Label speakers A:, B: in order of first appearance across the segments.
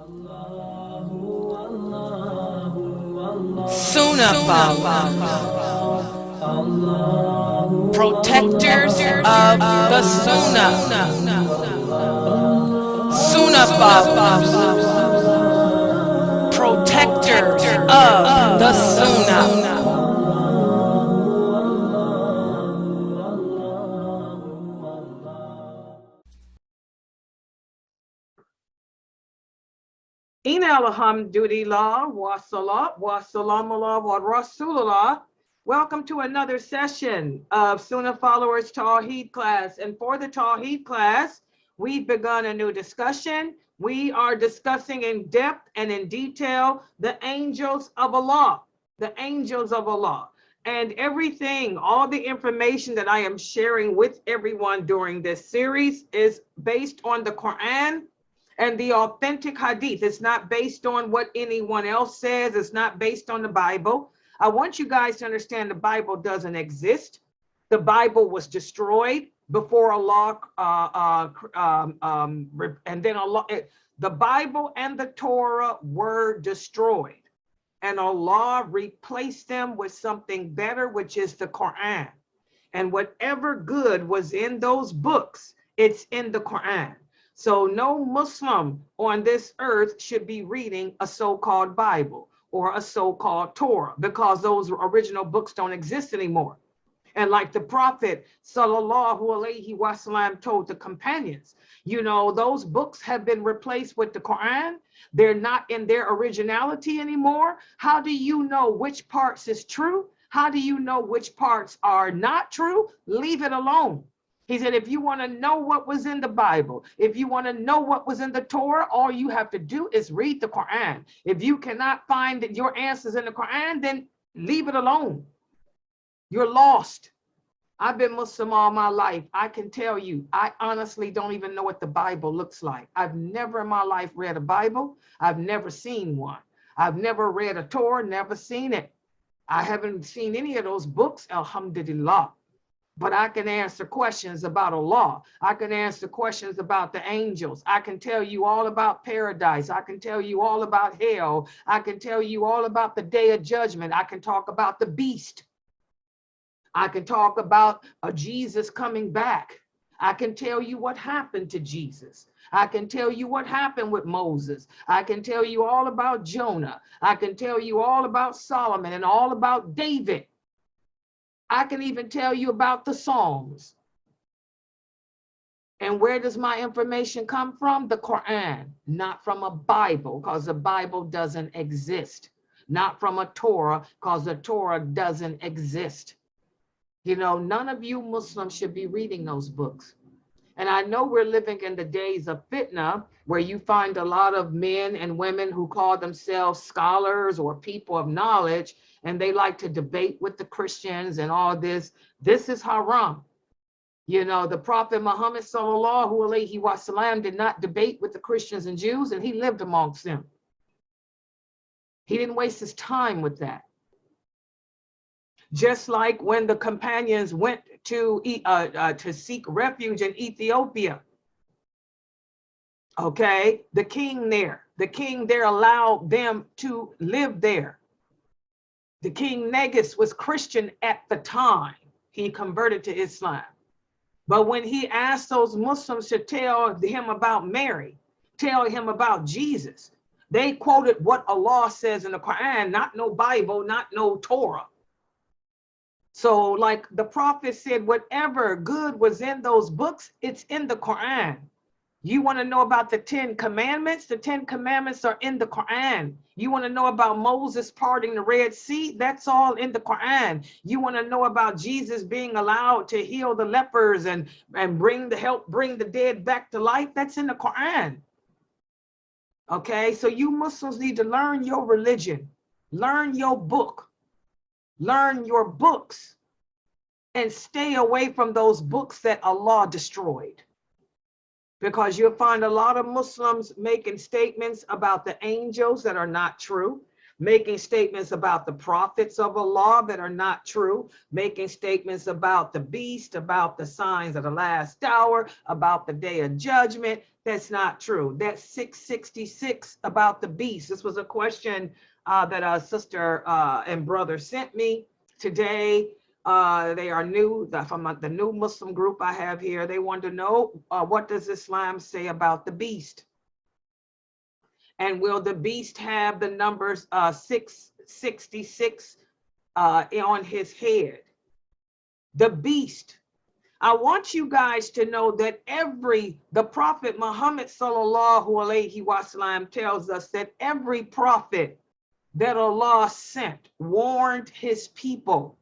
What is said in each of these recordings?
A: Sunnah followers, protectors of the Sunnah. Sunnah followers, protectors of the Sunnah.
B: Inna alhamdulillah wa salat wa salam ala wa rasulullah. Welcome to another session of Sunnah Followers Tawheed class. And for the Tawheed class, we've begun a new discussion. We are discussing in depth and in detail the angels of Allah, the angels of Allah. And everything, all the information that I am sharing with everyone during this series is based on the Quran and the authentic hadith. It's not based on what anyone else says. It's not based on the Bible. I want you guys to understand the Bible doesn't exist. The Bible was destroyed before Allah, and then Allah, the Bible and the Torah were destroyed. And Allah replaced them with something better, which is the Quran. And whatever good was in those books, it's in the Quran. So no Muslim on this earth should be reading a so-called Bible or a so-called Torah, because those original books don't exist anymore. And like the Prophet sallallahu alaihi wasallam told the companions, you know, those books have been replaced with the Quran. They're not in their originality anymore. How do you know which parts is true? How do you know which parts are not true? Leave it alone. He said, if you want to know what was in the Bible, if you want to know what was in the Torah, all you have to do is read the Quran. If you cannot find your answers in the Quran, then leave it alone. You're lost. I've been Muslim all my life. I can tell you, I honestly don't even know what the Bible looks like. I've never in my life read a Bible. I've never seen one. I've never read a Torah, never seen it. I haven't seen any of those books, alhamdulillah. But I can answer questions about Allah. I can answer questions about the angels. I can tell you all about paradise. I can tell you all about hell. I can tell you all about the day of judgment. I can talk about the beast. I can talk about Jesus coming back. I can tell you what happened to Jesus. I can tell you what happened with Moses. I can tell you all about Jonah. I can tell you all about Solomon and all about David. I can even tell you about the Psalms. And where does my information come from? The Quran, not from a Bible, because the Bible doesn't exist. Not from a Torah, because the Torah doesn't exist. You know, none of you Muslims should be reading those books. And I know we're living in the days of fitna, where you find a lot of men and women who call themselves scholars or people of knowledge, and they like to debate with the Christians and all this. This is haram. You know, the Prophet Muhammad sallallahu alaihi wasallam did not debate with the Christians and Jews, and he lived amongst them. He didn't waste his time with that. Just like when the companions went to seek refuge in Ethiopia. Okay, the king there allowed them to live there. The King Negus was Christian at the time. He converted to Islam. But when he asked those Muslims to tell him about Mary, tell him about Jesus, they quoted what Allah says in the Quran, not no Bible, not no Torah. So like the Prophet said, whatever good was in those books, it's in the Quran. You want to know about the 10 commandments? The 10 commandments are in the Quran. You want to know about Moses parting the Red Sea? That's all in the Quran. You want to know about Jesus being allowed to heal the lepers and bring the dead back to life? That's in the Quran. Okay, so you Muslims need to learn your religion, learn your book, learn your books, and stay away from those books that Allah destroyed. Because you'll find a lot of Muslims making statements about the angels that are not true. making statements about the prophets of Allah that are not true, making statements about the beast, about the signs of the last hour, about the day of judgment. That's not true. That's 666 about the beast. This was a question that a sister and brother sent me today. They are new, from the new Muslim group I have here. They want to know, what does Islam say about the beast? And will the beast have the numbers 666 on his head? The beast. I want you guys to know that the Prophet Muhammad sallallahu alaihi wasallam tells us that every prophet that Allah sent warned his people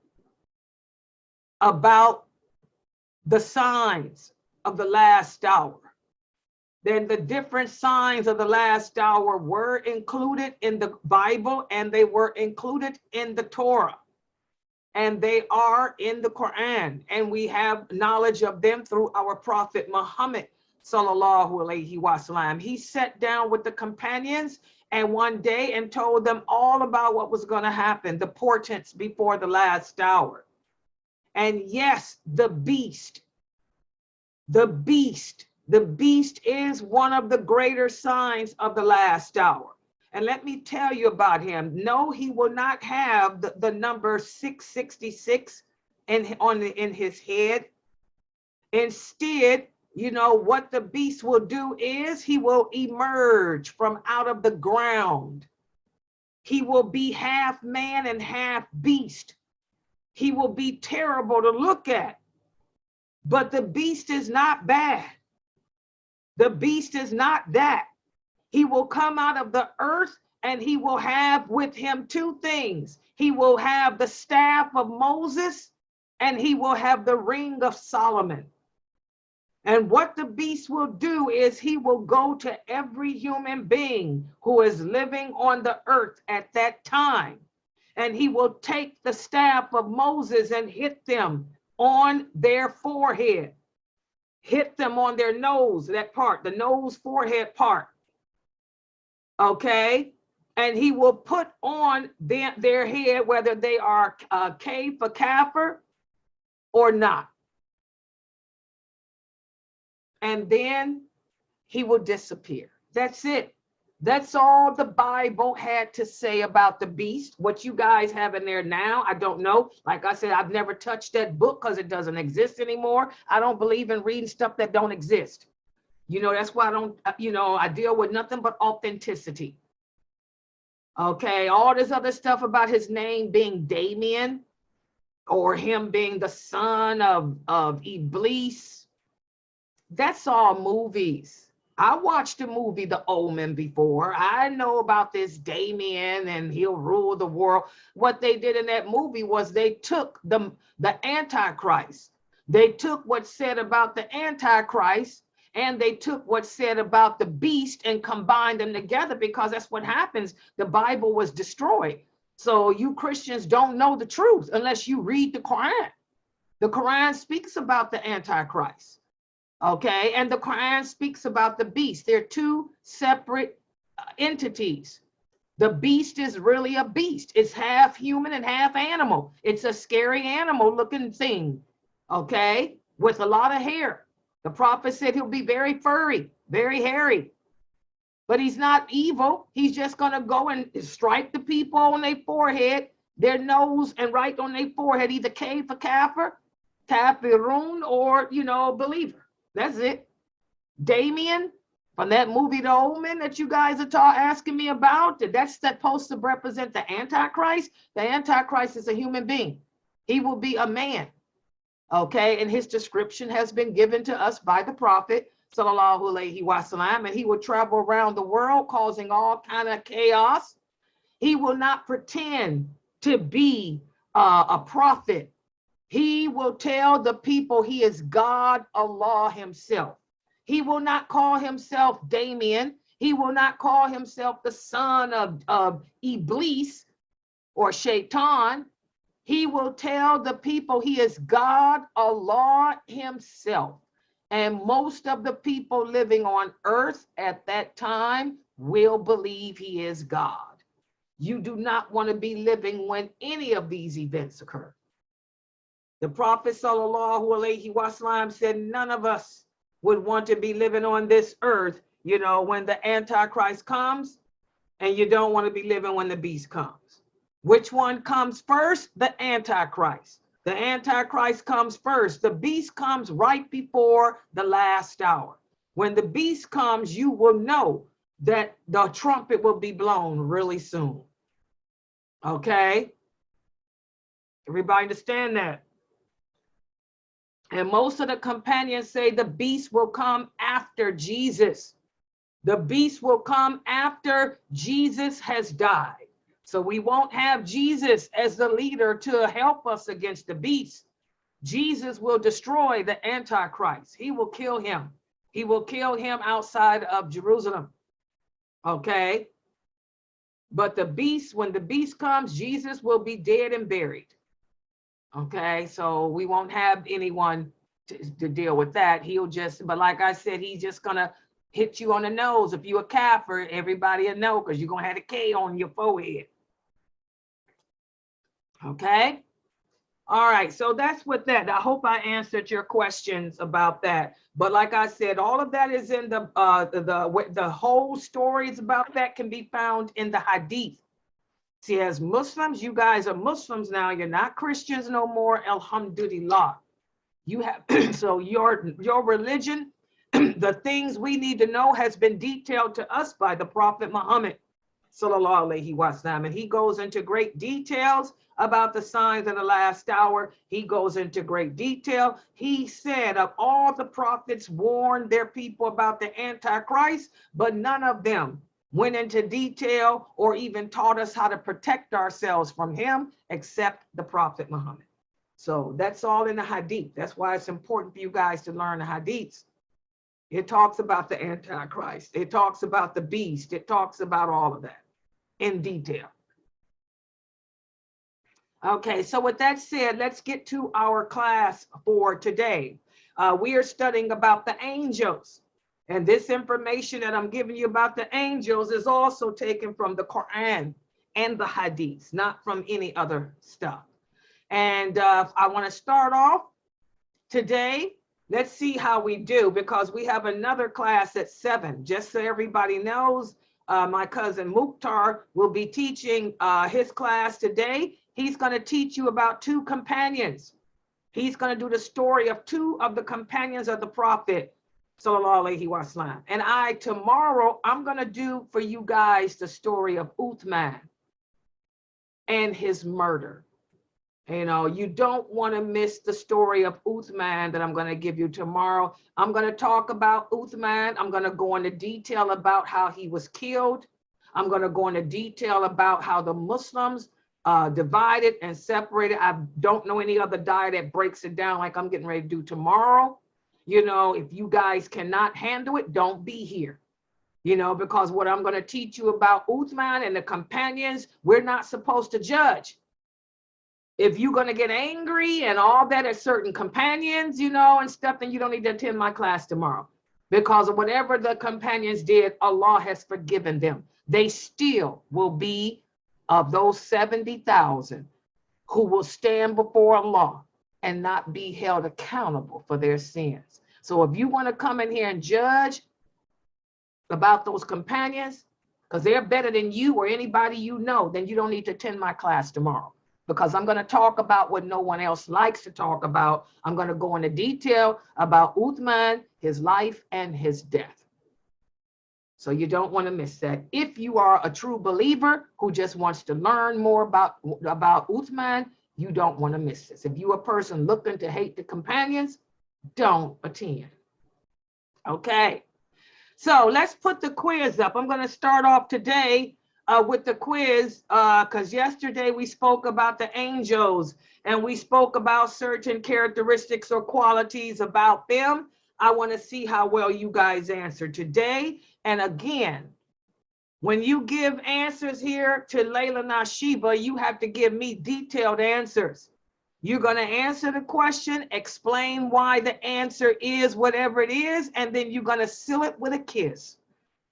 B: about the signs of the last hour. Then the different signs of the last hour were included in the Bible, and they were included in the Torah, and they are in the Quran, and we have knowledge of them through our Prophet Muhammad sallallahu alaihi wasallam. He sat down with the companions and one day and told them all about what was going to happen, the portents before the last hour. And yes, the beast is one of the greater signs of the last hour. And let me tell you about him. No, he will not have the number 666 in his head. Instead, you know what the beast will do is he will emerge from out of the ground. He will be half man and half beast. He will be terrible to look at. But the beast is not bad. The beast is not that. He will come out of the earth, and he will have with him two things. He will have the staff of Moses, and he will have the ring of Solomon. And what the beast will do is he will go to every human being who is living on the earth at that time, and he will take the staff of Moses and hit them on their forehead, hit them on their nose, that part, the nose forehead part. Okay, and he will put on their head whether they are K for Kafir or not. And then he will disappear. That's it. That's all the Bible had to say about the beast. What you guys have in there now, I don't know. Like I said, I've never touched that book because it doesn't exist anymore. I don't believe in reading stuff that don't exist. You know, that's why I don't, I deal with nothing but authenticity. Okay, all this other stuff about his name being Damien or him being the son of Iblis, that's all movies. I watched the movie The Omen before. I know about this Damien and he'll rule the world. What they did in that movie was they took the Antichrist. They took what's said about the Antichrist, and they took what's said about the beast and combined them together, because that's what happens. The Bible was destroyed. So you Christians don't know the truth unless you read the Quran. The Quran speaks about the Antichrist. Okay, and the Quran speaks about the beast. They're two separate entities. The beast is really a beast. It's half human and half animal. It's a scary animal looking thing, okay, with a lot of hair. The prophet said he'll be very furry, very hairy, but he's not evil. He's just going to go and strike the people on their forehead, their nose, and write on their forehead either K for Kafir, Kafirun, or, believer. That's it. Damien from that movie, The Omen, that you guys are asking me about, that's supposed to represent the Antichrist. The Antichrist is a human being. He will be a man. Okay, and his description has been given to us by the Prophet sallallahu alaihi wasallam, and he will travel around the world causing all kind of chaos. He will not pretend to be a prophet. He will tell the people he is God, Allah himself. He will not call himself Damien. He will not call himself the son of Iblis or Shaitan. He will tell the people he is God, Allah himself. And most of the people living on earth at that time will believe he is God. You do not want to be living when any of these events occur. The Prophet sallallahu alaihi wasallam said none of us would want to be living on this earth, you know, when the Antichrist comes, and you don't want to be living when the beast comes. Which one comes first? The Antichrist. The Antichrist comes first. The beast comes right before the last hour. When the beast comes, you will know that the trumpet will be blown really soon. Okay? Everybody understand that? And most of the companions say the beast will come after Jesus. The beast will come after Jesus has died. So we won't have Jesus as the leader to help us against the beast. Jesus will destroy the Antichrist. He will kill him. He will kill him outside of Jerusalem. Okay? But the beast, when the beast comes, Jesus will be dead and buried. Okay, so we won't have anyone to deal with that. He'll just, but like I said, he's just gonna hit you on the nose. If you're a kafir, everybody will know because you're gonna have a K on your forehead. Okay, all right, so that's what that. I hope I answered your questions about that. But like I said, all of that is in the whole stories about that can be found in the hadith. See, as Muslims, you guys are Muslims now. You're not Christians no more. Alhamdulillah. You have so your religion, the things we need to know has been detailed to us by the Prophet Muhammad sallallahu alaihi wasallam, and he goes into great details about the signs of the last hour. He goes into great detail. He said of all the prophets warned their people about the Antichrist, but none of them went into detail or even taught us how to protect ourselves from him except the Prophet Muhammad. So that's all in the hadith. That's why it's important for you guys to learn the hadiths. It talks about the Antichrist. It talks about the beast. It talks about all of that in detail. Okay, so with that said, let's get to our class for today. We are studying about the angels. And this information that I'm giving you about the angels is also taken from the Quran and the hadiths, not from any other stuff. And I want to start off today. Let's see how we do, because we have another class at 7. Just so everybody knows, my cousin Mukhtar will be teaching his class today. He's going to teach you about 2 companions. He's going to do the story of 2 of the companions of the Prophet sallallahu alaihi wasallam. And tomorrow, I'm going to do for you guys the story of Uthman and his murder. You know, you don't want to miss the story of Uthman that I'm going to give you tomorrow. I'm going to talk about Uthman. I'm going to go into detail about how he was killed. I'm going to go into detail about how the Muslims divided and separated. I don't know any other diet that breaks it down like I'm getting ready to do tomorrow. You know, if you guys cannot handle it, don't be here. You know, because what I'm going to teach you about Uthman and the companions, we're not supposed to judge. If you're going to get angry and all that at certain companions, you know, and stuff, then you don't need to attend my class tomorrow. Because of whatever the companions did, Allah has forgiven them. They still will be of those 70,000 who will stand before Allah and not be held accountable for their sins. So if you want to come in here and judge about those companions, because they're better than you or anybody you know, then you don't need to attend my class tomorrow. Because I'm going to talk about what no one else likes to talk about. I'm going to go into detail about Uthman, his life, and his death. So you don't want to miss that. If you are a true believer who just wants to learn more about Uthman, you don't want to miss this. If you're a person looking to hate the companions, don't attend. Okay. So let's put the quiz up. I'm going to start off today with the quiz, because yesterday we spoke about the angels and we spoke about certain characteristics or qualities about them. I want to see how well you guys answer today. And again, when you give answers here to Layla Nashiba, you have to give me detailed answers. You're going to answer the question, explain why the answer is whatever it is, and then you're going to seal it with a kiss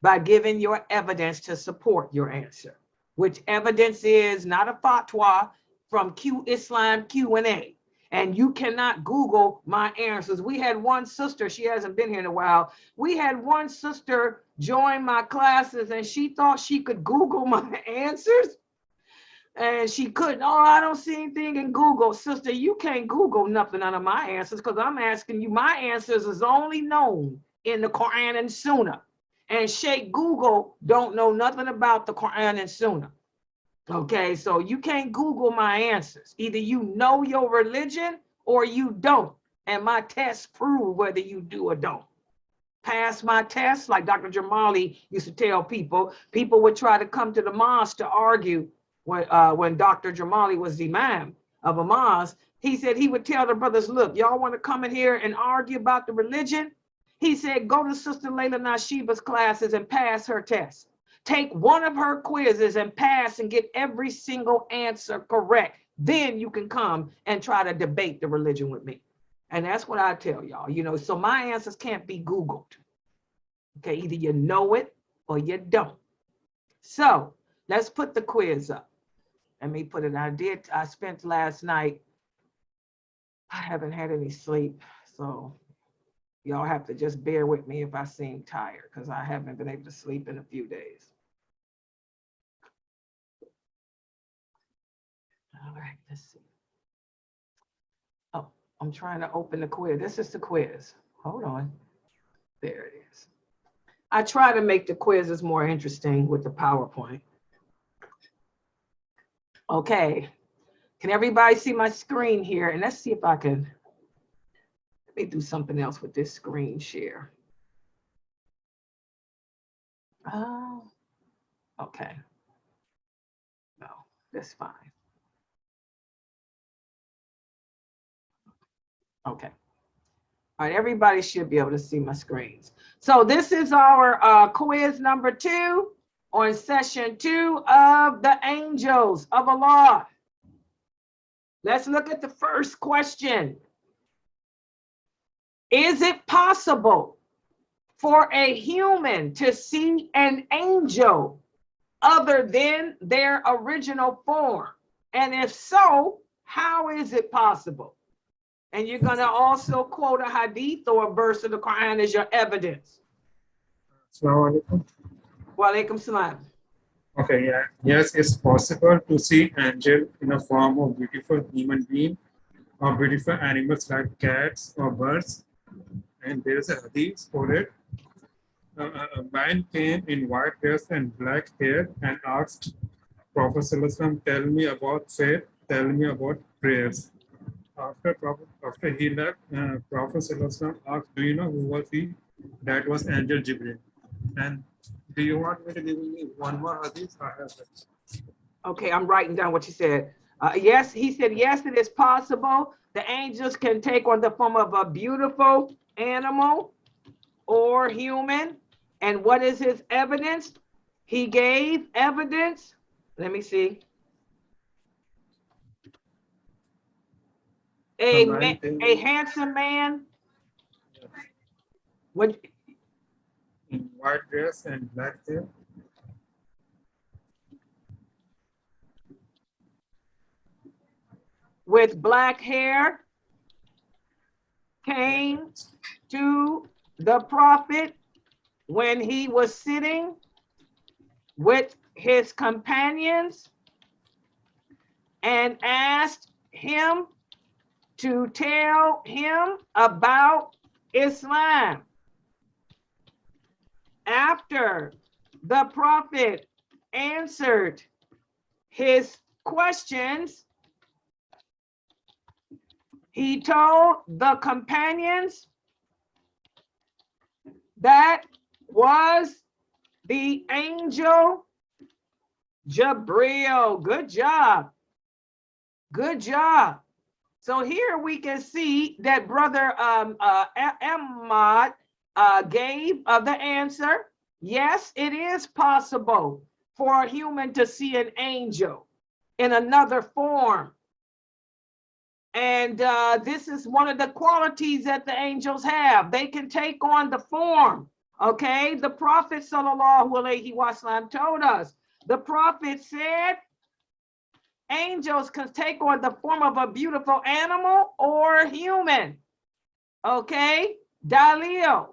B: by giving your evidence to support your answer. which evidence is not a fatwa from Q Islam Q&A. And you cannot Google my answers. We had one sister, she hasn't been here in a while. We had one sister join my classes and she thought she could Google my answers. And she couldn't. Oh, I don't see anything in Google. Sister, you can't Google nothing out of my answers because I'm asking you, my answers is only known in the Quran and Sunnah. And Sheikh Google don't know nothing about the Quran and Sunnah. Okay, so you can't Google my answers. Either you know your religion or you don't. And my tests prove whether you do or don't. Pass my test, like Dr. Jamali used to tell people, people would try to come to the mosque to argue when Dr. Jamali was the imam of a mosque. He said he would tell the brothers, look, y'all want to come in here and argue about the religion? He said, go to Sister Layla Nashiba's classes and pass her test. Take one of her quizzes and pass and get every single answer correct. Then you can come and try to debate the religion with me. And that's what I tell y'all, you know, so my answers can't be Googled. Okay, either you know it or you don't. So let's put the quiz up. Let me put it. I spent last night, I haven't had any sleep. So y'all have to just bear with me if I seem tired because I haven't been able to sleep in a few days. All right, let's see. Oh, I'm trying to open the quiz. This is the quiz. Hold on. There it is. I try to make the quizzes more interesting with the PowerPoint. Okay. Can everybody see my screen here? And let's see if I can, let me do something else with this screen share. Oh, okay. No, that's fine. Okay. All right, everybody should be able to see my screens. So this is our quiz number 2 on session 2 of the angels of Allah. Let's look at the first question. Is it possible for a human to see an angel other than their original form? And if so, how is it possible? And you're going to also quote a hadith or a verse of the Quran as your evidence.
C: Assalamu alaikum.
B: Wa alaikum salam.
C: Okay, yeah. Yes, it's possible to see angel in a form of beautiful human being or beautiful animals like cats or birds. And there is a hadith for it. A man came in white dress and black hair and asked Prophet ﷺ, tell me about faith, tell me about prayers. After he left, Prophet ﷺ asked, do you know who was he? That was Angel Jibril. And do you want me to give you one more hadith? I have it.
B: Okay, I'm writing down what you said. Yes, he said, yes, it is possible. The angels can take on the form of a beautiful animal or human. And what is his evidence? He gave evidence. Let me see. A handsome man. What?
C: In white dress and black hair.
B: With black hair came to the prophet when he was sitting with his companions and asked him to tell him about Islam. After the prophet answered his questions, he told the companions that was the angel Jibril. Good job. Good job. So here we can see that Brother Ahmad gave the answer. Yes, it is possible for a human to see an angel in another form. And this is one of the qualities that the angels have. They can take on the form. Okay, the Prophet sallallahu alaihi wasallam told us The prophet said angels can take on the form of a beautiful animal or human. Okay, Dalil.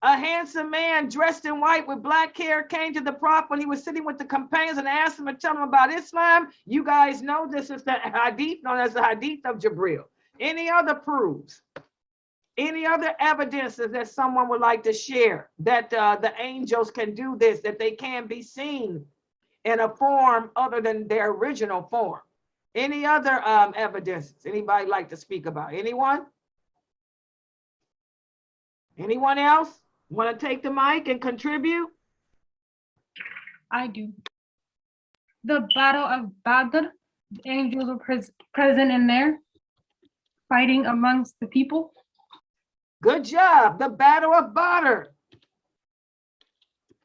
B: A handsome man dressed in white with black hair came to the prophet when he was sitting with the companions and asked him to tell him about Islam. You guys know this is the hadith known as the hadith of Jibril. Any other proofs? Any other evidences that someone would like to share that the angels can do this, that they can be seen in a form other than their original form? Any other evidences anybody like to speak about? Anyone? Anyone else want to take the mic and contribute?
D: I do. The Battle of Badr, the angels were present in there, fighting amongst the people.
B: Good job. The Battle of Badr.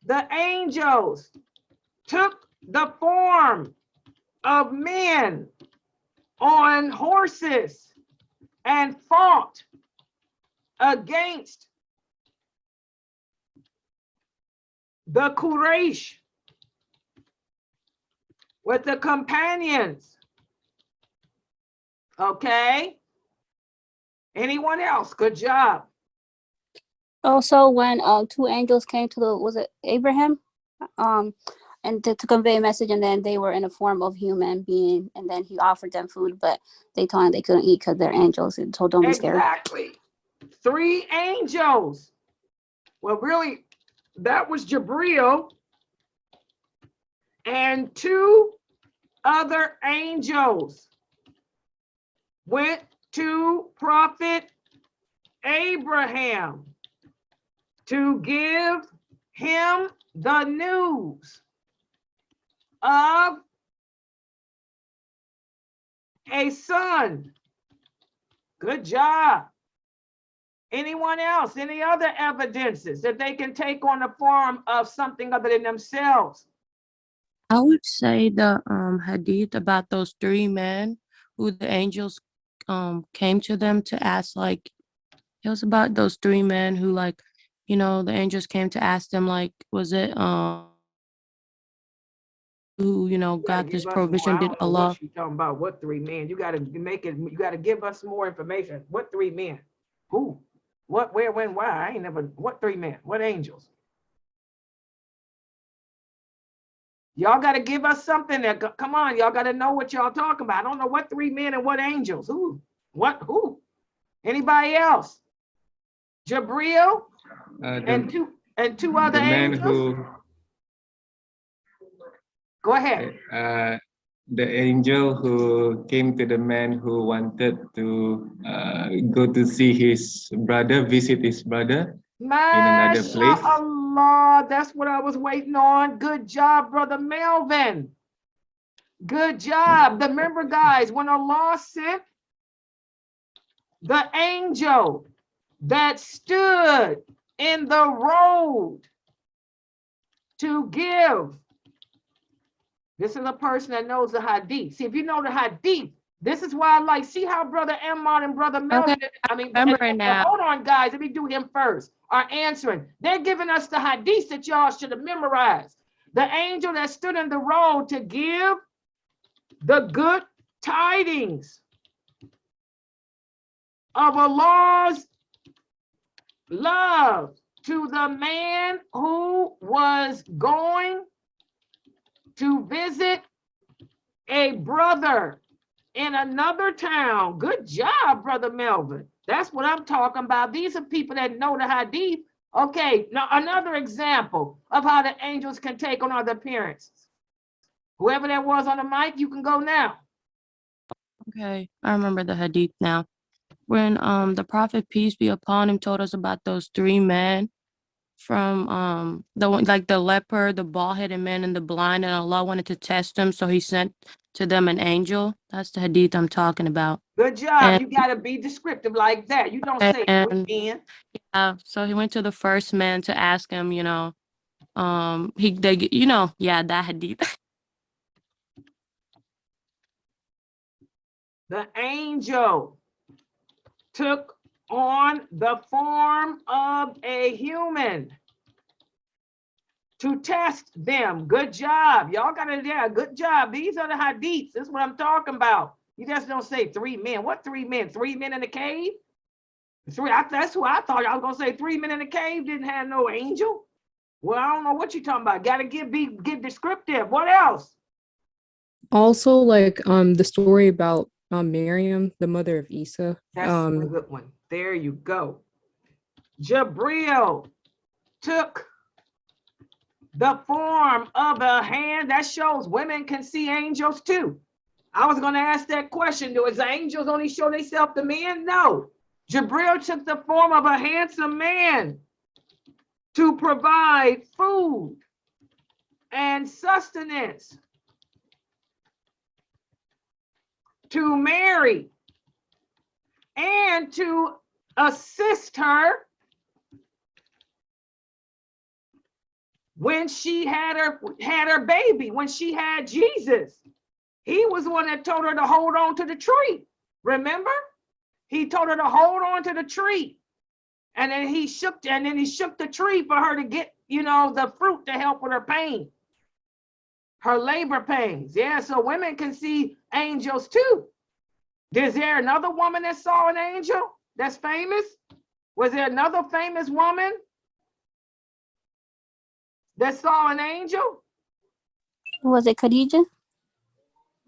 B: The angels took the form of men on horses and fought against the Quraysh with the companions. Okay. Anyone else? Good job.
E: Also, when two angels came to was it Abraham, and to convey a message, and then they were in a form of human being, and then he offered them food, but they told him they couldn't eat because they're angels, and told them to be scared.
B: Exactly. 3 angels. Well, really, that was Jibril and 2 other angels went to Prophet Abraham to give him the news of a son. Good job. Anyone else? Any other evidences that they can take on the form of something other than themselves?
F: I would say the hadith about those 3 men who the angels came to them to ask, like, it was about those 3 men who, like, you know, the angels came to ask them, like, was it who, you know, got this prohibition? Did Allah?
B: What you talking about? What 3 men? You gotta make it, you gotta give us more information. What 3 men? Who? What, where, when, why? I ain't never, what 3 men? What angels? Y'all got to give us something that, come on, y'all got to know what y'all talking about. I don't know what 3 men and what angels. Who? What? Who? Anybody else? Jibril and two other angels. Go ahead.
G: The angel who came to the man who wanted to go to see his brother, visit his brother in another place.
B: Allah, that's what I was waiting on. Good job, Brother Melvin. Good job. Remember, guys, when Allah sent the angel that stood in the road to give, this is a person that knows the hadith. See, if you know the hadith, this is why I like, see how Brother Emmon and Brother Melvin,
F: Okay, remember it now.
B: hold on, guys, let me do him first, are answering. They're giving us the hadith that y'all should have memorized. The angel that stood in the road to give the good tidings of Allah's love to the man who was going to visit a brother in another town. Good job, Brother Melvin. That's what I'm talking about. These are people that know the hadith. Okay, now another example of how the angels can take on other appearances. Whoever that was on the mic, you can go now.
F: Okay, I remember the hadith now. When the Prophet, peace be upon him, told us about those 3 men from the one, like the leper, the bald-headed man, and the blind, and Allah wanted to test them, so he sent to them an angel. That's the hadith I'm talking about.
B: Good job.
F: And,
B: you got to be descriptive like that. You don't say
F: and
B: in.
F: so he went to the first man to ask him, you know, that hadith.
B: The angel took on the form of a human to test them. Good job. Y'all got it there. Good job. These are the hadiths. This is what I'm talking about. You just don't say 3 men. What 3 men? 3 men in the cave? That's who I thought. I was gonna say 3 men in the cave didn't have no angel. Well, I don't know what you're talking about. Gotta get descriptive. What else?
H: Also, like the story about Miriam, the mother of Isa.
B: That's a good one. There you go. Jabril took the form of a hand. That shows women can see angels too. I was going to ask that question. Do angels only show themselves to men? No. Jabril took the form of a handsome man to provide food and sustenance to Mary and to assist her when she had her baby, when she had Jesus. He was the one that told her to hold on to the tree. Remember? He told her to hold on to the tree. And then he shook the tree for her to get, the fruit to help with her pain. Her labor pains. Yeah, so women can see angels too. Is there another woman that saw an angel that's famous? Was there another famous woman that saw an angel?
E: Was it Khadija?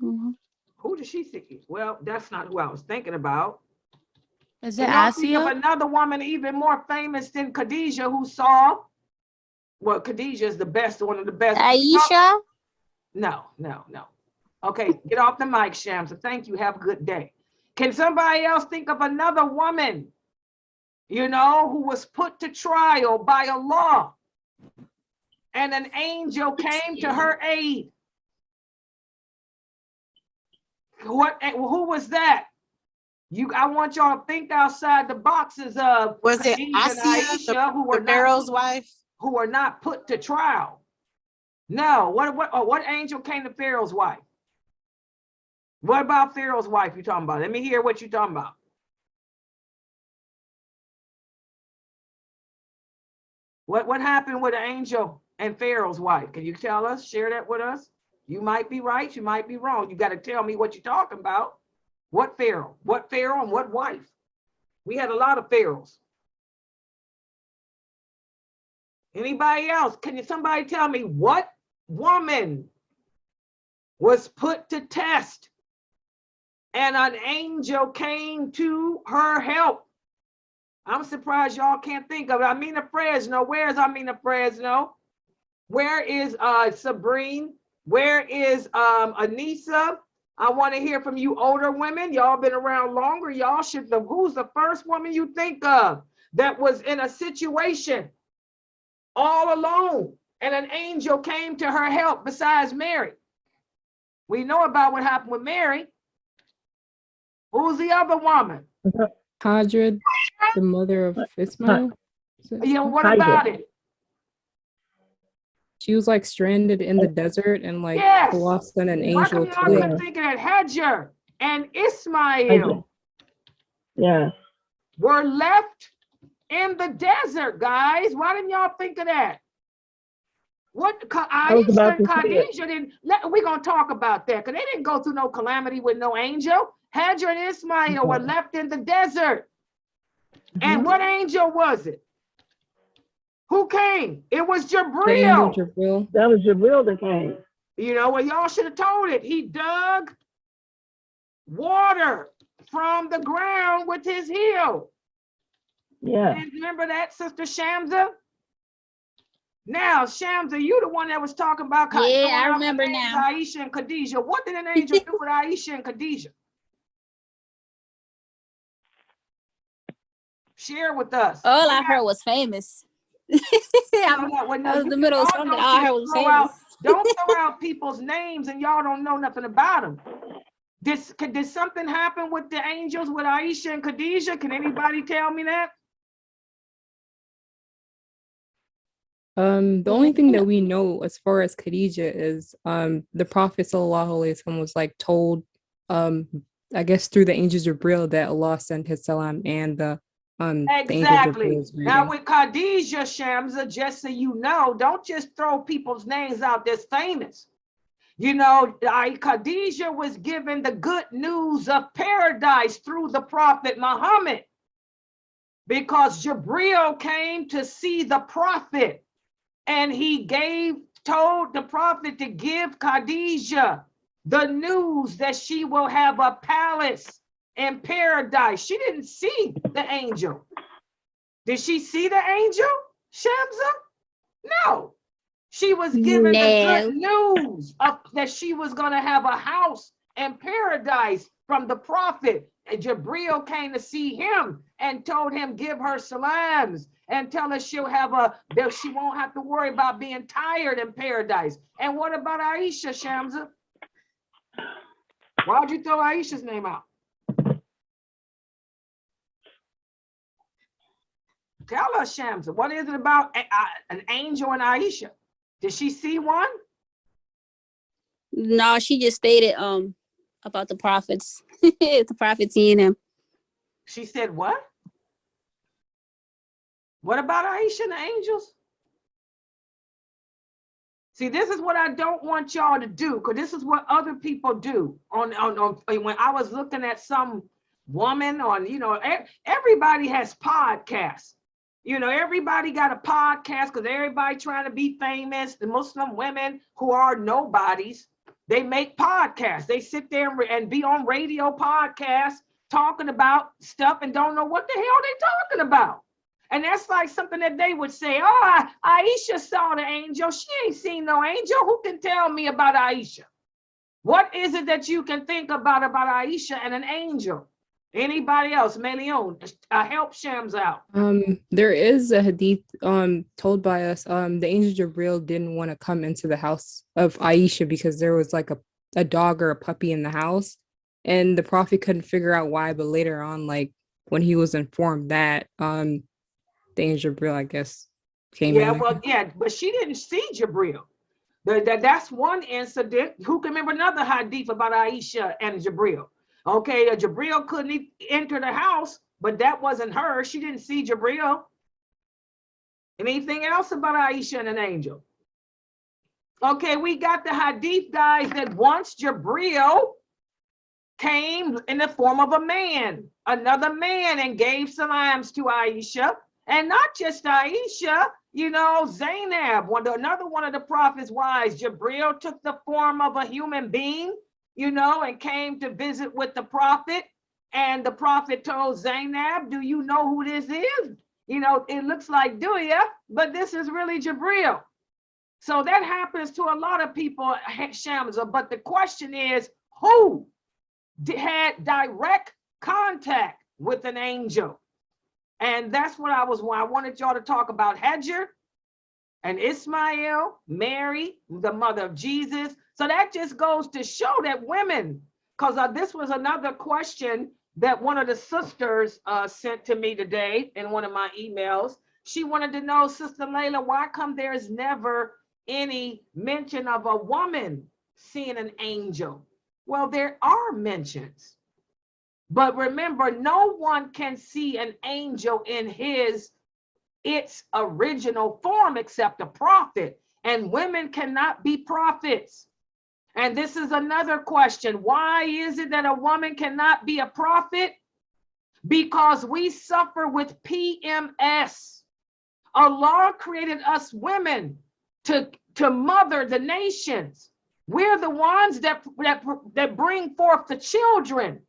E: Mm-hmm.
B: Who did she see? Well, that's not who I was thinking about.
F: Is it
B: Think of
F: Aisha?
B: another woman even more famous than Khadija who saw. Well, Khadija is the best, one of the best.
E: Aisha?
B: No. Okay, get off the mic, Shamsa. Thank you. Have a good day. Can somebody else think of another woman, who was put to trial by Allah and an angel came to her aid? Who was that? I want y'all to think outside the boxes of
A: Was it
B: Khadija and
A: Aisha,
B: Aisha, who were
A: the Pharaoh's wife?
B: who were not put to trial. No, what angel came to Pharaoh's wife? What about Pharaoh's wife you talking about? Let me hear what you're talking about. What happened with the angel and Pharaoh's wife? Can you tell us? Share that with us. You might be right, you might be wrong. You got to tell me what you're talking about. What Pharaoh? What Pharaoh and what wife? We had a lot of Pharaohs. Anybody else? Can somebody tell me what woman was put to test and an angel came to her help? I'm surprised y'all can't think of it. Amina Fresno. Where's Amina Fresno? Where is Sabrine? Where is Anissa? I want to hear from you older women. Y'all been around longer. Y'all should know who's the first woman you think of that was in a situation all alone and an angel came to her help besides Mary. We know about what happened with Mary. Who's the other woman?
H: Hadrid, the mother of Ismail.
B: What about it?
H: She was like stranded in the desert and like
B: Yes.
H: Allah sent an
B: Why come
H: angel
B: y'all
H: to
B: keep
H: her.
B: thinking that Hajar and Ismail were left in the desert, guys? Why didn't y'all think of that? What Aisha and Khadija didn't. We're gonna talk about that because they didn't go through no calamity with no angel. Hajar and Ismail were left in the desert. And what angel was it? Who came? It was Jabril.
H: The angel Jabril.
I: That was Jabril that came.
B: Well, y'all should have told it. He dug water from the ground with his heel.
I: Yeah.
B: And remember that, Sister Shamsa? Now, Shamsa, you the one that was talking about
E: Yeah, I remember now.
B: Aisha and Khadija. What did an angel do with Aisha and Khadija? Share with us.
E: All I heard was famous. I was in the middle of something. All I heard was famous.
B: Don't throw out people's names and y'all don't know nothing about them. Did something happen with the angels with Aisha and Khadija? Can anybody tell me that?
H: The only thing that we know as far as Khadija is the Prophet ﷺ was like told I guess through the angel Jibril that Allah sent his salam and the the angel
B: Exactly.
H: Gabriel's
B: Now
H: reading.
B: with Khadija, Shamsa, just so you know, don't just throw people's names out that's famous. You know, Khadija was given the good news of paradise through the prophet Muhammad, because Jibril came to see the prophet, and he told the prophet to give Khadija the news that she will have a palace in paradise. She didn't see the angel. Did she see the angel, Shamsa? No. She was given the good news of that she was going to have a house in paradise from the prophet. And Jibril came to see him and told him, give her salams and tell her she won't have to worry about being tired in paradise. And what about Aisha, Shamsa? Why'd you throw Aisha's name out? Tell us, Shamsa, what is it about an angel and Aisha? Did she see one?
E: No, she just stated about the prophets, the prophet seeing him.
B: She said what? What about Aisha and the angels? See, this is what I don't want y'all to do, because this is what other people do. On when I was looking at some woman on, you know, everybody has podcasts. You know, everybody got a podcast because everybody trying to be famous. The Muslim women who are nobodies, they make podcasts. They sit there and be on radio podcasts talking about stuff and don't know what the hell they talking about. And that's like something that they would say, oh, Aisha saw the angel. She ain't seen no angel. Who can tell me about Aisha? What is it that you can think about Aisha and an angel? Anybody else? Melion, help Shams out.
H: There is a hadith told by us. The angel Jibril didn't want to come into the house of Aisha because there was like a dog or a puppy in the house, and the prophet couldn't figure out why. But later on, like when he was informed that, the angel Jibril, I guess, came in.
B: Yeah, well, yeah, but she didn't see Jibril. That's one incident. Who can remember another hadith about Aisha and Jibril? Okay, Jibril couldn't enter the house, but that wasn't her. She didn't see Jibril. Anything else about Aisha and an angel? Okay, we got the hadith, guys, that once Jibril came in the form of a man, another man, and gave salams to Aisha. And not just Aisha, you know, Zainab, another one of the prophet's wives. Jibril took the form of a human being, you know, and came to visit with the prophet. And the prophet told Zainab, do you know who this is? You know, it looks like, do you? But this is really Jibril. So that happens to a lot of people, Shamsa. But the question is, who had direct contact with an angel? And that's what I wanted y'all to talk about. Hajar and Ismail, Mary, the mother of Jesus. So that just goes to show that women, because this was another question that one of the sisters sent to me today in one of my emails. She wanted to know, Sister Layla, why come there's never any mention of a woman seeing an angel? Well, there are mentions. But remember, no one can see an angel in its original form except a prophet. And women cannot be prophets. And this is another question. Why is it that a woman cannot be a prophet? Because we suffer with PMS. Allah created us women to mother the nations. We're the ones that bring forth the children.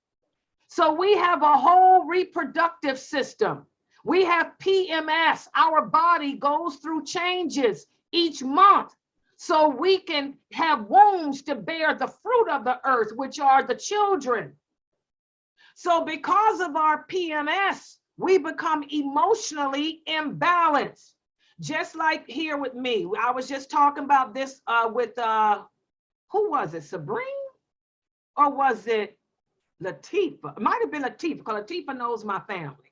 B: So we have a whole reproductive system. We have PMS. Our body goes through changes each month. So we can have wombs to bear the fruit of the earth, which are the children. So because of our PMS, we become emotionally imbalanced. Just like here with me. I was just talking about this with, who was it, Sabrine? Or was it Latifa? It might have been Latifa, because Latifa knows my family.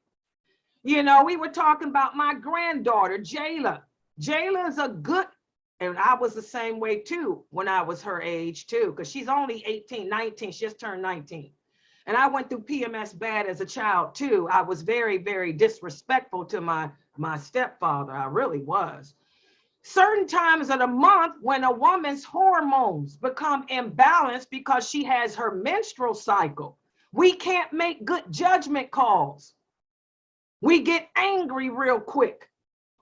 B: You know, we were talking about my granddaughter, Jayla. Jayla is a good, and I was the same way too when I was her age too, because she's only 18, 19, she just turned 19. And I went through PMS bad as a child too. I was very, very disrespectful to my stepfather. I really was. Certain times of the month when a woman's hormones become imbalanced because she has her menstrual cycle, we can't make good judgment calls. We get angry real quick.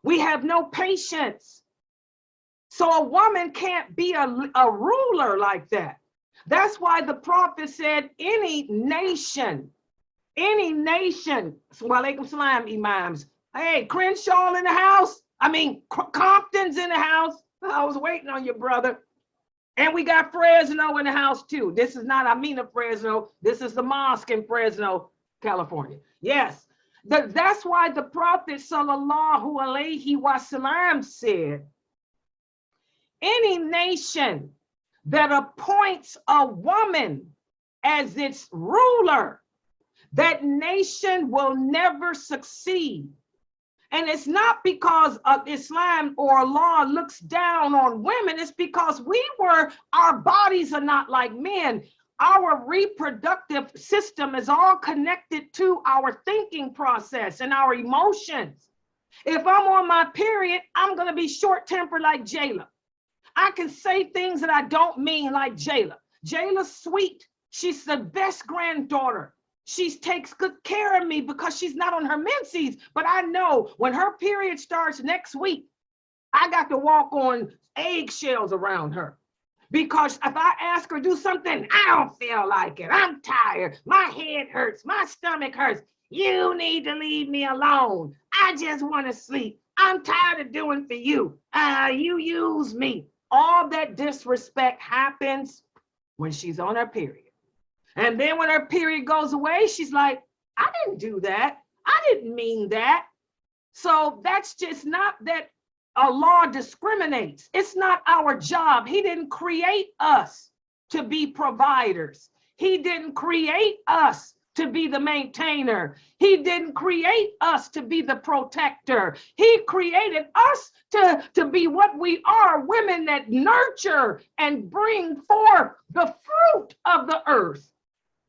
B: We have no patience. So a woman can't be a ruler like that. That's why the prophet said any nation, walaikum salam, imams. Hey, Crenshaw in the house. I mean, Compton's in the house. I was waiting on your brother. And we got Fresno in the house too. This is not Amina Fresno. This is the mosque in Fresno, California. Yes, that's why the Prophet sallallahu alaihi wasallam said, any nation that appoints a woman as its ruler, that nation will never succeed. And it's not because of Islam or Allah looks down on women. It's because our bodies are not like men. Our reproductive system is all connected to our thinking process and our emotions. If I'm on my period, I'm going to be short-tempered like Jayla. I can say things that I don't mean like Jayla. Jayla's sweet. She's the best granddaughter. She takes good care of me because she's not on her menses. But I know when her period starts next week, I got to walk on eggshells around her. Because if I ask her to do something, I don't feel like it. I'm tired. My head hurts. My stomach hurts. You need to leave me alone. I just want to sleep. I'm tired of doing for you. You use me. All that disrespect happens when she's on her period. And then when her period goes away, she's like, I didn't do that. I didn't mean that. So that's just not that Allah discriminates. It's not our job. He didn't create us to be providers. He didn't create us to be the maintainer. He didn't create us to be the protector. He created us to be what we are, women that nurture and bring forth the fruit of the earth,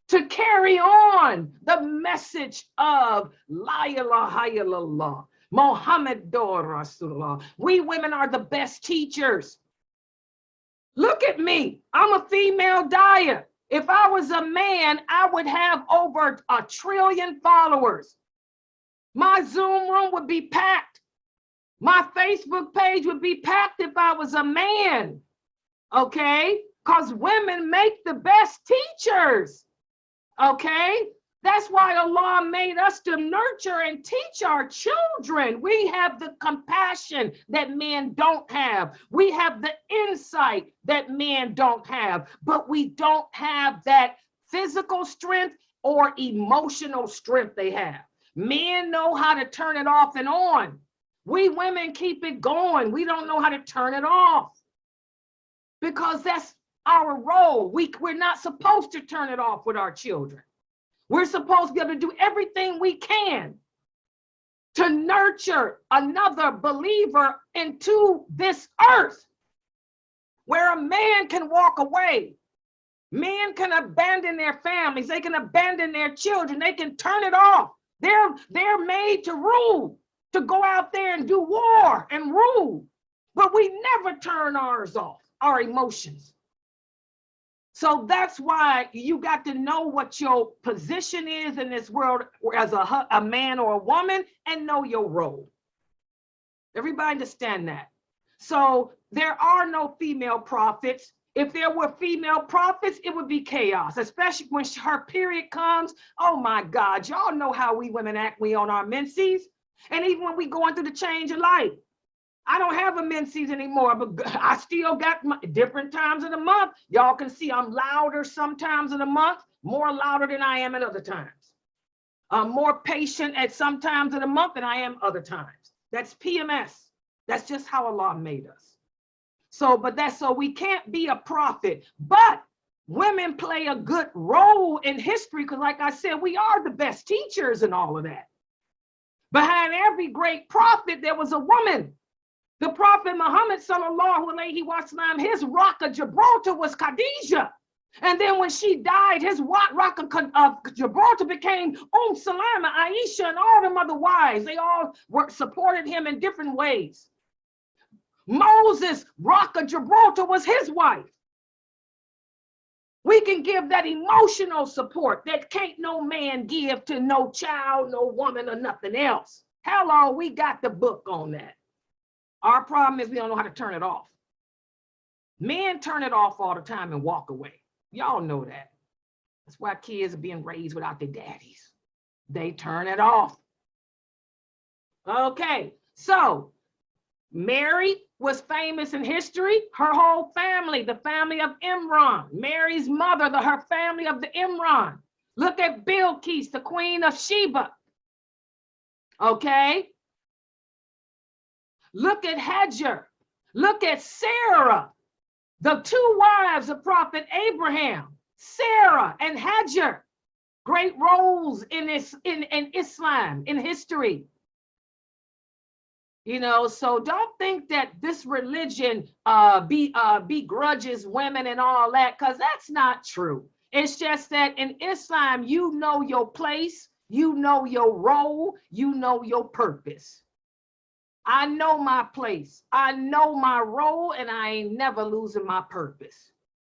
B: to carry on the message of La ilaha illallah, Muhammadur Rasulullah. We women are the best teachers. Look at me. I'm a female dyer. If I was a man, I would have over 1 trillion followers. My Zoom room would be packed. My Facebook page would be packed if I was a man. Okay? Because women make the best teachers. Okay? That's why Allah made us to nurture and teach our children. We have the compassion that men don't have. We have the insight that men don't have, but we don't have that physical strength or emotional strength they have. Men know how to turn it off and on. We women keep it going. We don't know how to turn it off because that's our role. We're not supposed to turn it off with our children. We're supposed to be able to do everything we can to nurture another believer into this earth where a man can walk away. Men can abandon their families. They can abandon their children. They can turn it off. They're made to rule, to go out there and do war and rule. But we never turn ours off, our emotions. So that's why you got to know what your position is in this world as a man or a woman and know your role. Everybody understand that? So there are no female prophets. If there were female prophets, it would be chaos, especially when her period comes. Oh my God, y'all know how we women act, we on our menses. And even when we going through the change of life. I don't have a menses anymore, but I still got different times of the month. Y'all can see I'm louder sometimes in the month, more louder than I am at other times. I'm more patient at some times of the month than I am other times. That's PMS. That's just how Allah made us. So we can't be a prophet, but women play a good role in history because like I said, we are the best teachers and all of that. Behind every great prophet, there was a woman. The Prophet Muhammad sallallahu alaihi wasallam, his rock of Gibraltar was Khadija. And then when she died, his rock of Gibraltar became Salama, Aisha, and all them other wives. They all supported him in different ways. Moses, rock of Gibraltar, was his wife. We can give that emotional support that can't no man give to no child, no woman, or nothing else. Hello, we got the book on that. Our problem is we don't know how to turn it off. Men turn it off all the time and walk away. Y'all know that. That's why kids are being raised without their daddies. They turn it off. Okay, so Mary was famous in history. Her whole family, the family of Imran. Mary's mother, her family of the Imran. Look at Bilqis, the queen of Sheba. Okay. Look at Hajar. Look at Sarah, the two wives of Prophet Abraham. Sarah and Hajar, great roles in Islam, in history. You know, so don't think that this religion begrudges women and all that, because that's not true. It's just that in Islam, you know your place, you know your role, you know your purpose. I know my place, I know my role, and I ain't never losing my purpose.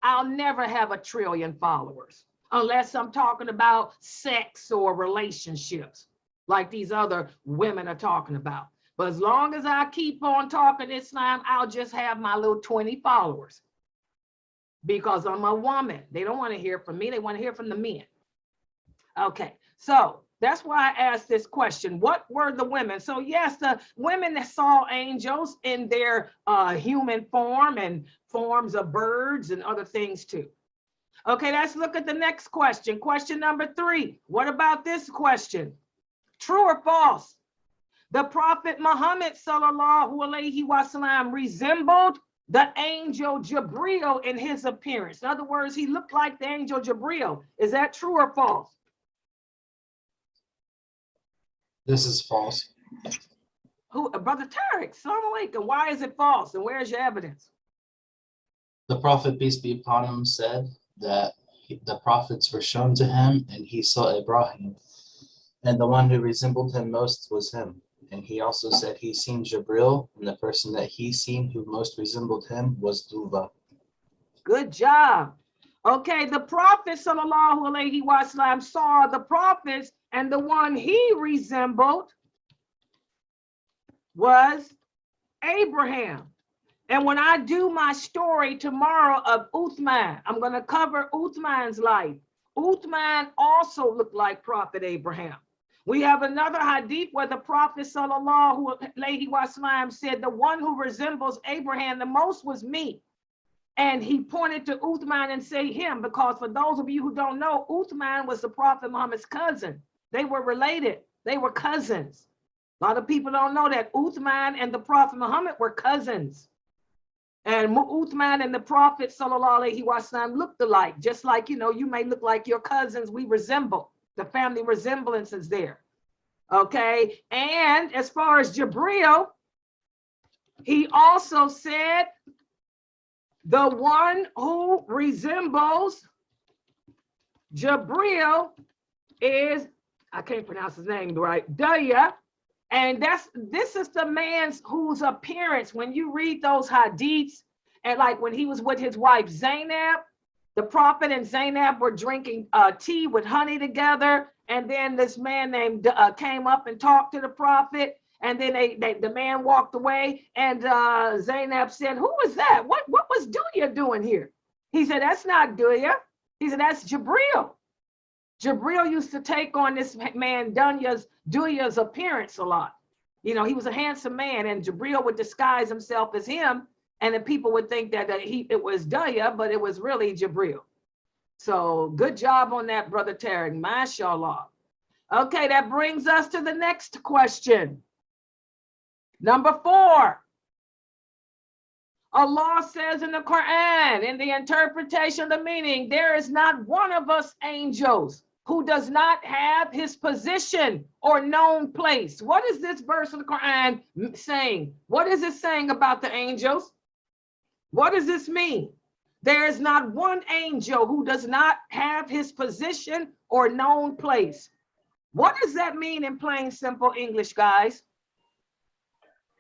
B: I'll never have 1 trillion followers unless I'm talking about sex or relationships like these other women are talking about. But as long as I keep on talking Islam, I'll just have my little 20 followers because I'm a woman. They don't want to hear from me. They want to hear from the men. Okay, so that's why I asked this question. What were the women? So yes, the women that saw angels in their human form and forms of birds and other things too. Okay, let's look at the next question. Question number 3. What about this question? True or false? The Prophet Muhammad sallallahu alaihi wasallam resembled the angel Jibril in his appearance. In other words, he looked like the angel Jibril. Is that true or false?
J: This is false.
B: Who, Brother Tariq, Salaam alaikum. Why is it false? And where's your evidence?
J: The Prophet, peace be upon him, said that the prophets were shown to him and he saw Ibrahim. And the one who resembled him most was him. And he also said he seen Jibril, and the person that he seen who most resembled him was Duva.
B: Good job. Okay, the Prophet sallallahu alaihi wasallam saw the prophets, and the one he resembled was Abraham. And when I do my story tomorrow of Uthman, I'm going to cover Uthman's life. Uthman also looked like Prophet Abraham. We have another hadith where the Prophet sallallahu alaihi wasallam said, the one who resembles Abraham the most was me. And he pointed to Uthman and said him, because for those of you who don't know, Uthman was the Prophet Muhammad's cousin. They were related. They were cousins. A lot of people don't know that Uthman and the Prophet Muhammad were cousins. And Uthman and the Prophet sallallahu alaihi wasallam looked alike, just like, you know, you may look like your cousins. We resemble. The family resemblance is there. Okay. And as far as Jibril, he also said, the one who resembles Jibril is, I can't pronounce his name right, Daya. And this is the man's whose appearance, when you read those hadiths, and like when he was with his wife Zainab, the Prophet and Zainab were drinking tea with honey together. And then this man named came up and talked to the Prophet. And then the man walked away. And Zainab said, who was that? What was Dunya doing here? He said, that's not Dunya. He said, that's Jibril. Jibril used to take on this man Dunya's appearance a lot. You know, he was a handsome man, and Jibril would disguise himself as him. And then people would think that it was Dunya, but it was really Jibril. So good job on that, Brother Tariq, mashallah. Okay, that brings us to the next question. Number 4. Allah says in the Quran, in the interpretation of the meaning, there is not one of us angels who does not have his position or known place. What is this verse of the Quran saying? What is it saying about the angels? What does this mean? There is not one angel who does not have his position or known place. What does that mean in plain, simple English, guys?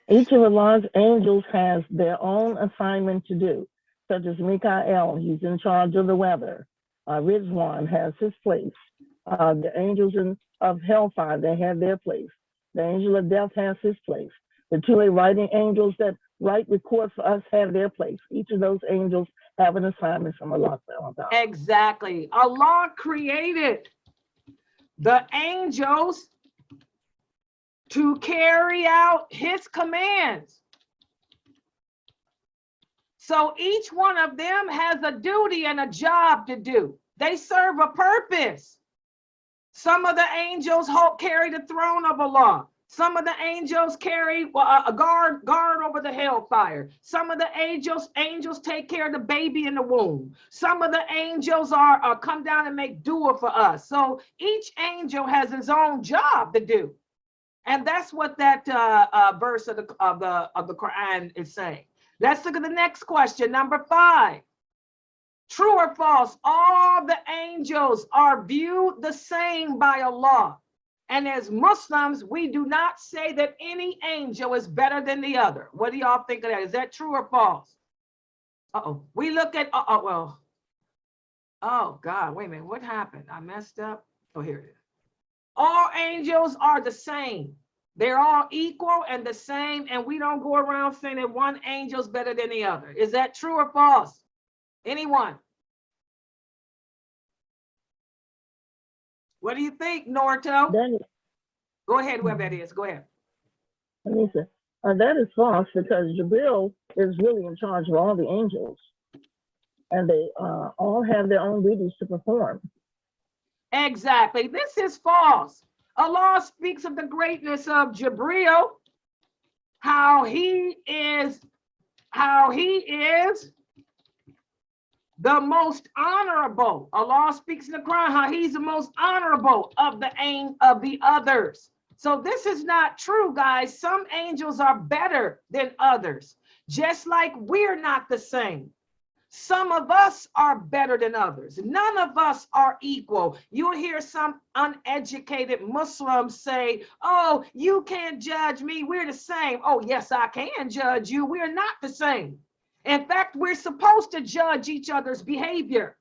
I: Each of Allah's angels has their own assignment to do, such as Mikael, he's in charge of the weather. Rizwan has his place. The angels of hellfire, they have their place. The angel of death has his place. The two writing angels that write record for us have their place. Each of those angels have an assignment from Allah.
B: Exactly. Allah created the angels to carry out his commands. So each one of them has a duty and a job to do. They serve a purpose. Some of the angels carry the throne of Allah. Some of the angels carry a guard over the hellfire. Some of the angels take care of the baby in the womb. Some of the angels are come down and make dua for us. So each angel has his own job to do. And that's what that verse of the Quran is saying. Let's look at the next question, number 5. True or false? All the angels are viewed the same by Allah. And as Muslims, we do not say that any angel is better than the other. What do y'all think of that? Is that true or false? We look at, oh God, wait a minute. What happened? I messed up. Oh, here it is. All angels are the same. They're all equal and the same, and we don't go around saying that one angel's better than the other. Is that true or false? Anyone? What do you think, Norto? Go ahead, whoever that is. Go ahead.
I: That is false, because Jibril is really in charge of all the angels, and they all have their own duties to perform.
B: Exactly. This is false. Allah speaks of the greatness of Jibril, how he is the most honorable. Allah speaks in the Quran how he's the most honorable of the others. So this is not true, guys. Some angels are better than others, just like we're not the same. Some of us are better than others. None of us are equal. You'll hear some uneducated Muslims say, oh, you can't judge me. We're the same. Oh, yes, I can judge you. We're not the same. In fact, we're supposed to judge each other's behavior.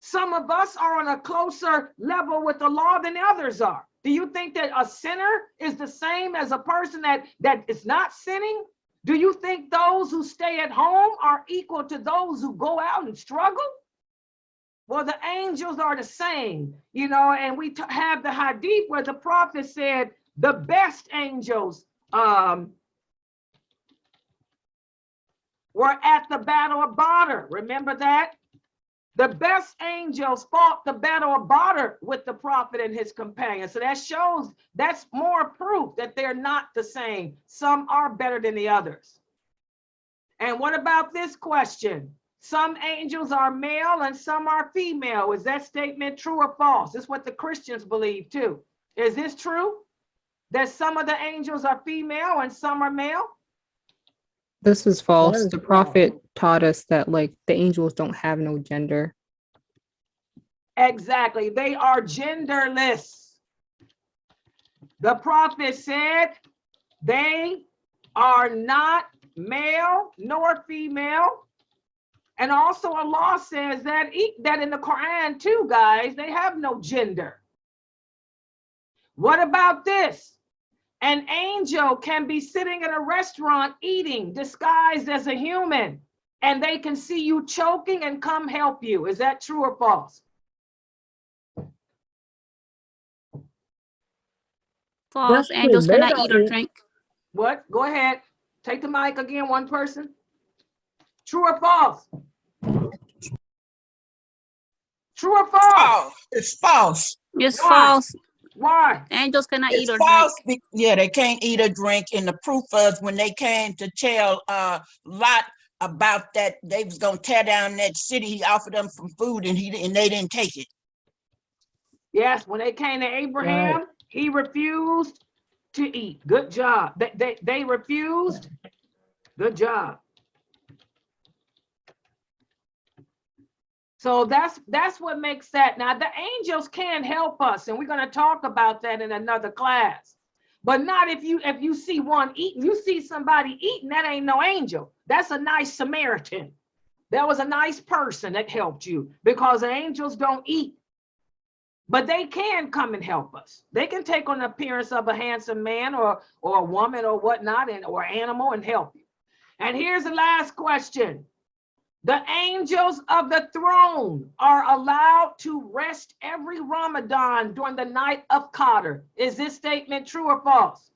B: Some of us are on a closer level with the law than others are. Do you think that a sinner is the same as a person that is not sinning? Do you think those who stay at home are equal to those who go out and struggle? Well, the angels are the same, and we have the hadith where the prophet said the best angels were at the Battle of Badr. Remember that? The best angels fought the Battle of Badr with the prophet and his companions. So that's more proof that they're not the same. Some are better than the others. And what about this question? Some angels are male and some are female. Is that statement true or false? This is what the Christians believe too. Is this true? That some of the angels are female and some are male?
H: This is false. The prophet taught us that the angels don't have no gender.
B: Exactly. They are genderless. The prophet said they are not male nor female. And also Allah says that in the Quran too, guys, they have no gender. What about this? An angel can be sitting in a restaurant eating, disguised as a human, and they can see you choking and come help you. Is that true or false?
E: False. Angels cannot eat or drink.
B: What? Go ahead. Take the mic again, one person. True or false? True or false?
K: Oh, it's false.
E: It's false.
B: Why?
E: Angels cannot eat or
K: false.
E: drink.
K: Yeah, they can't eat or drink. And the proof is when they came to tell Lot about that they was gonna tear down that city, he offered them some food and they didn't take it.
B: Yes, when they came to Abraham, he refused to eat. Good job. They refused. Good job. So that's what makes that. Now the angels can help us, and we're going to talk about that in another class. But not if you see one eating. You see somebody eating, that ain't no angel. That's a nice Samaritan. That was a nice person that helped you, because angels don't eat. But they can come and help us. They can take on the appearance of a handsome man or a woman or whatnot, or animal, and help you. And here's the last question. The angels of the throne are allowed to rest every Ramadan during the Night of Cotter. Is this statement true or false?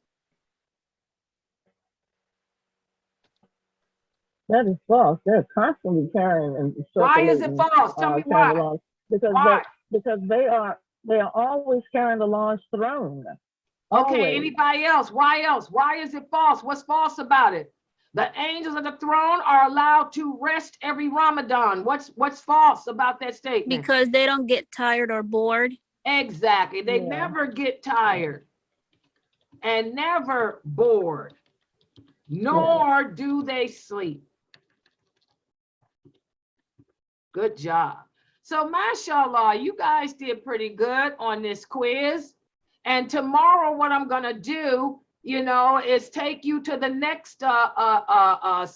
I: That is false. They're constantly carrying and
B: Why is it
I: circulating,
B: false? Tell me why.
I: laws, because
B: Why?
I: they are always carrying the Lord's throne.
B: Okay,
I: Always.
B: anybody else? Why else? Why is it false? What's false about it? The angels of the throne are allowed to rest every Ramadan. What's false about that statement?
E: Because they don't get tired or bored.
B: Exactly. They never get tired and never bored, nor do they sleep. Good job. So mashallah, you guys did pretty good on this quiz. And tomorrow what I'm going to do, is take you to the next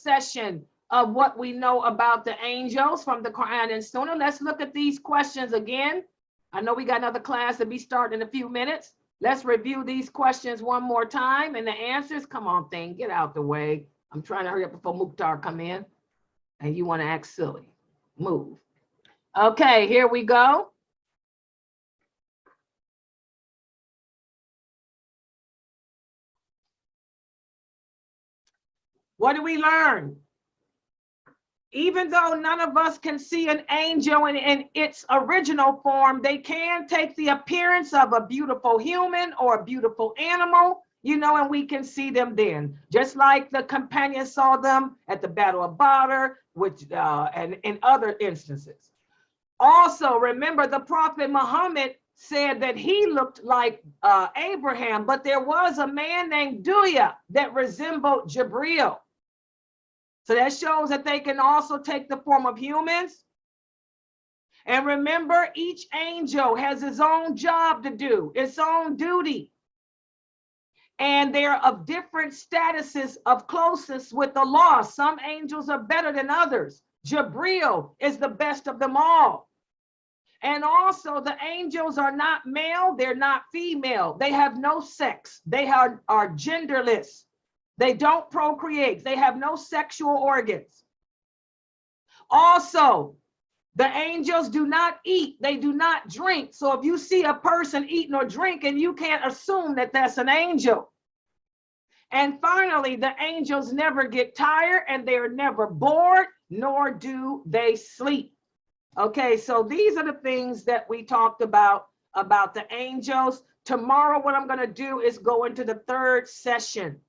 B: session of what we know about the angels from the Quran and Sunnah. Let's look at these questions again. I know we got another class to be starting in a few minutes. Let's review these questions one more time, and the answers. Come on, thing, get out the way. I'm trying to hurry up before Mukhtar come in, and you want to act silly. Move. Okay, here we go. What do we learn? Even though none of us can see an angel in its original form, they can take the appearance of a beautiful human or a beautiful animal, and we can see them then. Just like the companions saw them at the Battle of Badr, and in other instances. Also, remember the Prophet Muhammad said that he looked like Abraham, but there was a man named Duya that resembled Jibril. So that shows that they can also take the form of humans. And remember, each angel has his own job to do, its own duty. And they're of different statuses of closest with Allah. Some angels are better than others. Jibril is the best of them all. And also the angels are not male, they're not female. They have no sex. They are genderless. They don't procreate. They have no sexual organs. Also, the angels do not eat. They do not drink. So if you see a person eating or drinking, you can't assume that that's an angel. And finally, the angels never get tired, and they're never bored, nor do they sleep. Okay, so these are the things that we talked about the angels. Tomorrow, what I'm going to do is go into the third session.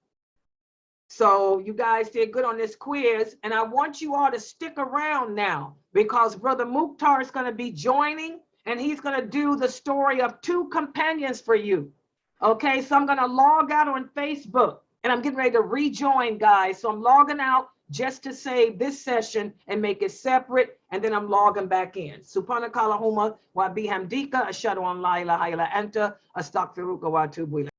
B: So you guys did good on this quiz, and I want you all to stick around now, because Brother Mukhtar is going to be joining, and he's going to do the story of two companions for you. Okay, so I'm going to log out on Facebook, and I'm getting ready to rejoin, guys. So I'm logging out just to save this session and make it separate, and then I'm logging back in. Subhanakallahumma wa bihamdika ashhadu an la ilaha illa anta astaghfiruka wa atubu ilayk.